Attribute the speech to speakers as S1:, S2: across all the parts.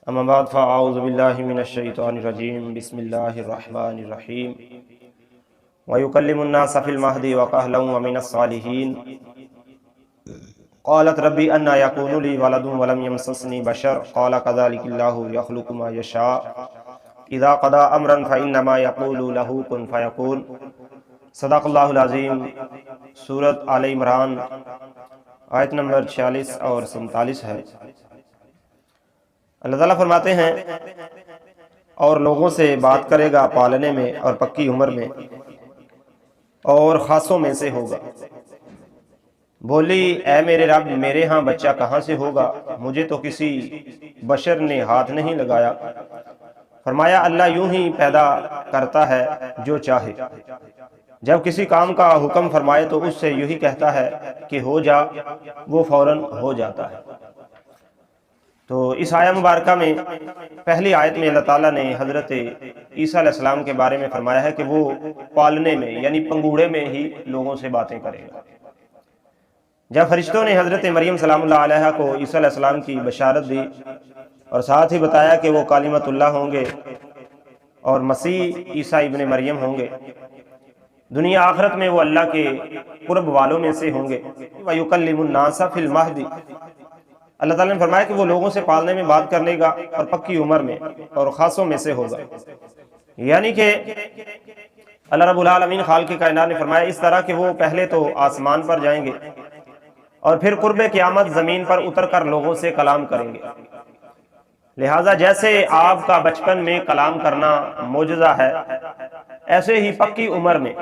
S1: اما بعد فاعوذ باللہ من الشیطان الرجیم بسم اللہ الرحمن الرحیم ویکلم الناس فی المہد وکہلا ومن الصالحین قالت ربی انا یکون لی ولد ولم یمسسنی بشر قال کذلک اللہ یخلق ما یشاء اذا قضى امرا فانما یقول له کن فیکون۔ صدق اللہ العظیم۔ سورۃ آل عمران آیت نمبر 46 اور 47 ہے۔ اللہ تعالیٰ فرماتے ہیں اور لوگوں سے بات کرے گا پالنے میں اور پکی عمر میں اور خاصوں میں سے ہوگا۔ بولی اے میرے رب میرے ہاں بچہ کہاں سے ہوگا، مجھے تو کسی بشر نے ہاتھ نہیں لگایا۔ فرمایا اللہ یوں ہی پیدا کرتا ہے جو چاہے، جب کسی کام کا حکم فرمائے تو اس سے یوں ہی کہتا ہے کہ ہو جا، وہ فوراً ہو جاتا ہے۔ تو اس آیہ مبارکہ میں پہلی آیت میں اللہ تعالیٰ نے حضرت عیسیٰ علیہ السلام کے بارے میں فرمایا ہے کہ وہ پالنے میں یعنی پنگوڑے میں ہی لوگوں سے باتیں کرے گا۔ جب فرشتوں نے حضرت مریم سلام اللہ علیہ کو عیسیٰ علیہ السلام کی بشارت دی اور ساتھ ہی بتایا کہ وہ کلمۃ اللہ ہوں گے اور مسیح عیسیٰ ابن مریم ہوں گے، دنیا آخرت میں وہ اللہ کے قرب والوں میں سے ہوں گے۔ وَيُكَلِّمُ النَّاسَ فِي الْمَهْدِ، اللہ تعالیٰ نے فرمایا کہ وہ لوگوں سے پالنے میں بات کرنے گا اور پکی عمر میں اور خاصوں میں سے ہوگا، یعنی کہ اللہ رب العالمین خالق کائنات نے فرمایا اس طرح کہ وہ پہلے تو آسمان پر جائیں گے اور پھر قرب قیامت زمین پر اتر کر لوگوں سے کلام کریں گے۔ لہٰذا جیسے آپ کا بچپن میں کلام کرنا معجزہ ہے، ایسے ہی پکی عمر میں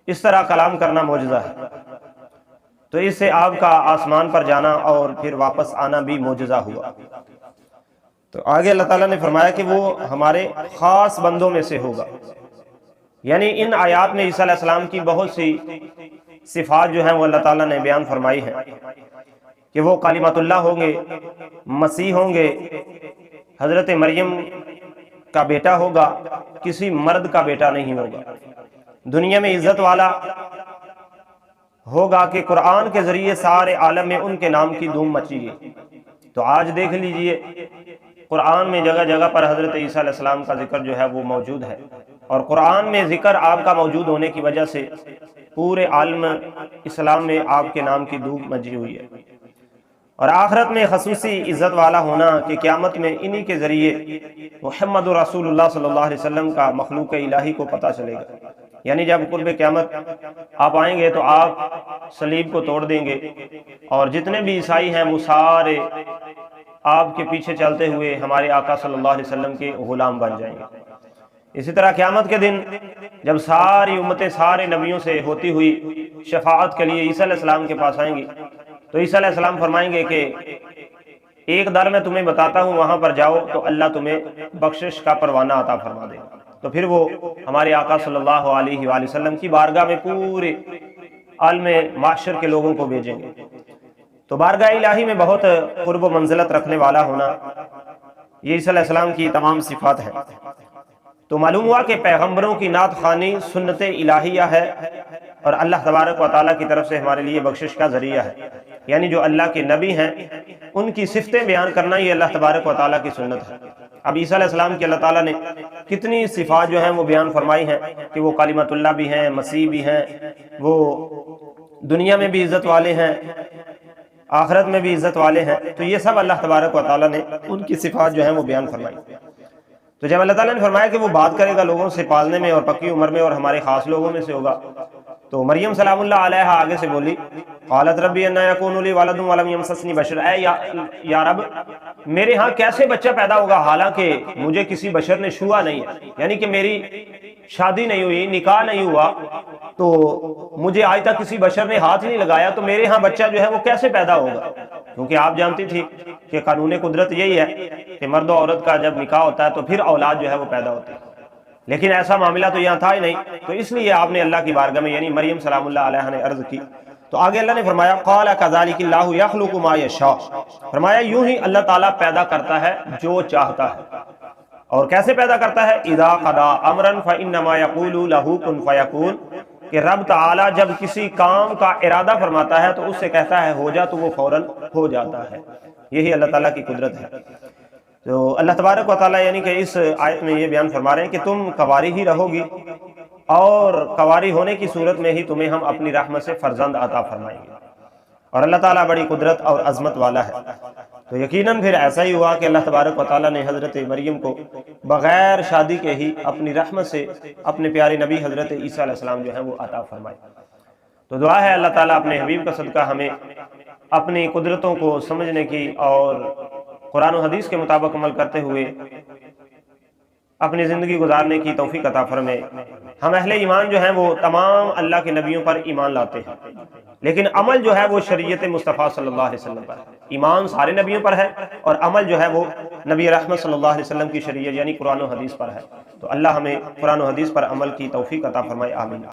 S1: اس طرح کلام کرنا معجزہ ہے، تو اس سے آپ کا آسمان پر جانا اور پھر واپس آنا بھی معجزہ ہوا۔ تو آگے اللہ تعالیٰ نے فرمایا کہ وہ ہمارے خاص بندوں میں سے ہوگا، یعنی ان آیات میں عیسیٰ علیہ السلام کی بہت سی صفات جو ہیں وہ اللہ تعالیٰ نے بیان فرمائی ہیں کہ وہ کلمۃ اللہ ہوں گے، مسیح ہوں گے، حضرت مریم کا بیٹا ہوگا، کسی مرد کا بیٹا نہیں ہوگا، دنیا میں عزت والا ہوگا کہ قرآن کے ذریعے سارے عالم میں ان کے نام کی دھوم مچی گئی۔ تو آج دیکھ لیجئے قرآن میں جگہ جگہ پر حضرت عیسیٰ علیہ السلام کا ذکر جو ہے وہ موجود ہے، اور قرآن میں ذکر آپ کا موجود ہونے کی وجہ سے پورے عالم اسلام میں آپ کے نام کی دھوم مچی ہوئی ہے، اور آخرت میں خصوصی عزت والا ہونا کہ قیامت میں انہی کے ذریعے محمد رسول اللہ صلی اللہ علیہ وسلم کا مخلوق الہی کو پتہ چلے گا۔ یعنی جب قرب قیامت آپ آئیں گے تو آپ صلیب کو توڑ دیں گے اور جتنے بھی عیسائی ہیں وہ سارے آپ کے پیچھے چلتے ہوئے ہمارے آقا صلی اللہ علیہ وسلم کے غلام بن جائیں گے۔ اسی طرح قیامت کے دن جب ساری امتیں سارے نبیوں سے ہوتی ہوئی شفاعت کے لیے عیسیٰ علیہ السلام کے پاس آئیں گی تو عیسیٰ علیہ السلام فرمائیں گے کہ ایک در میں تمہیں بتاتا ہوں، وہاں پر جاؤ تو اللہ تمہیں بخشش کا پروانہ عطا فرما دے گا۔ تو پھر وہ ہمارے آقا صلی اللہ علیہ وآلہ وسلم کی بارگاہ میں پورے عالم معاشر کے لوگوں کو بھیجیں گے۔ تو بارگاہ الہی میں بہت قرب و منزلت رکھنے والا ہونا، یہ عیسیٰ علیہ السلام کی تمام صفات ہیں۔ تو معلوم ہوا کہ پیغمبروں کی نعت خوانی سنت الہیہ ہے اور اللہ تبارک و تعالیٰ کی طرف سے ہمارے لیے بخشش کا ذریعہ ہے، یعنی جو اللہ کے نبی ہیں ان کی صفتیں بیان کرنا یہ اللہ تبارک و تعالیٰ کی سنت ہے۔ اب عیسیٰ علیہ السلام کی اللہ تعالیٰ نے کتنی صفات جو ہیں وہ بیان فرمائی ہیں کہ وہ کلمۃ اللہ بھی ہیں، مسیح بھی ہیں، وہ دنیا میں بھی عزت والے ہیں، آخرت میں بھی عزت والے ہیں۔ تو یہ سب اللہ تبارک و تعالیٰ نے ان کی صفات جو ہیں وہ بیان فرمائی۔ تو جب اللہ تعالیٰ نے فرمایا کہ وہ بات کرے گا لوگوں سے پالنے میں اور پکی عمر میں اور ہمارے خاص لوگوں میں سے ہوگا، تو مریم سلام اللہ علیہ آگے سے بولی قالت ربی انا یکون لی ولد ولم یمسسنی بشر، اے یا رب میرے ہاں کیسے بچہ پیدا ہوگا حالانکہ مجھے کسی بشر نے چھوا نہیں ہے، یعنی کہ میری شادی نہیں ہوئی، نکاح نہیں ہوا، تو مجھے آج تک کسی بشر نے ہاتھ نہیں لگایا، تو میرے ہاں بچہ جو ہے وہ کیسے پیدا ہوگا؟ کیونکہ آپ جانتی تھی کہ قانون قدرت یہی ہے کہ مرد و عورت کا جب نکاح ہوتا ہے تو پھر اولاد جو ہے وہ پیدا ہوتی ہے، لیکن ایسا معاملہ تو یہاں تھا ہی نہیں، تو اس لیے آپ نے اللہ کی بارگاہ میں یعنی مریم سلام اللہ علیہ نے عرض کی۔ تو آگے اللہ نے فرمایا قال کذالک اللہ یخلق ما یشاء، فرمایا یوں ہی اللہ تعالیٰ پیدا کرتا ہے جو چاہتا ہے۔ اور کیسے پیدا کرتا ہے؟ اذا قضا امرا فانما یقول له کن فیکون، کہ رب تعالیٰ جب کسی کام کا ارادہ فرماتا ہے تو اس سے کہتا ہے ہو جا، تو وہ فوراً ہو جاتا ہے۔ یہی اللہ تعالیٰ کی قدرت ہے۔ تو اللہ تبارک و تعالیٰ یعنی کہ اس آیت میں یہ بیان فرما رہے ہیں کہ تم کواری ہی رہو گی اور کواری ہونے کی صورت میں ہی تمہیں ہم اپنی رحمت سے فرزند عطا فرمائیں گے، اور اللہ تعالیٰ بڑی قدرت اور عظمت والا ہے۔ تو یقیناً پھر ایسا ہی ہوا کہ اللہ تبارک و تعالیٰ نے حضرت مریم کو بغیر شادی کے ہی اپنی رحمت سے اپنے پیارے نبی حضرت عیسیٰ علیہ السلام جو ہیں وہ عطا فرمائے۔ تو دعا ہے اللہ تعالیٰ اپنے حبیب کا صدقہ ہمیں اپنی قدرتوں کو سمجھنے کی اور قرآن و حدیث کے مطابق عمل کرتے ہوئے اپنی زندگی گزارنے کی توفیق عطا فرمائے۔ ہم اہل ایمان جو ہیں وہ تمام اللہ کے نبیوں پر ایمان لاتے ہیں، لیکن عمل جو ہے وہ شریعت مصطفیٰ صلی اللہ علیہ وسلم پر ہے۔ ایمان سارے نبیوں پر ہے اور عمل جو ہے وہ نبی رحمت صلی اللہ علیہ وسلم کی شریعت یعنی قرآن و حدیث پر ہے۔ تو اللہ ہمیں قرآن و حدیث پر عمل کی توفیق عطا فرمائے، آمین۔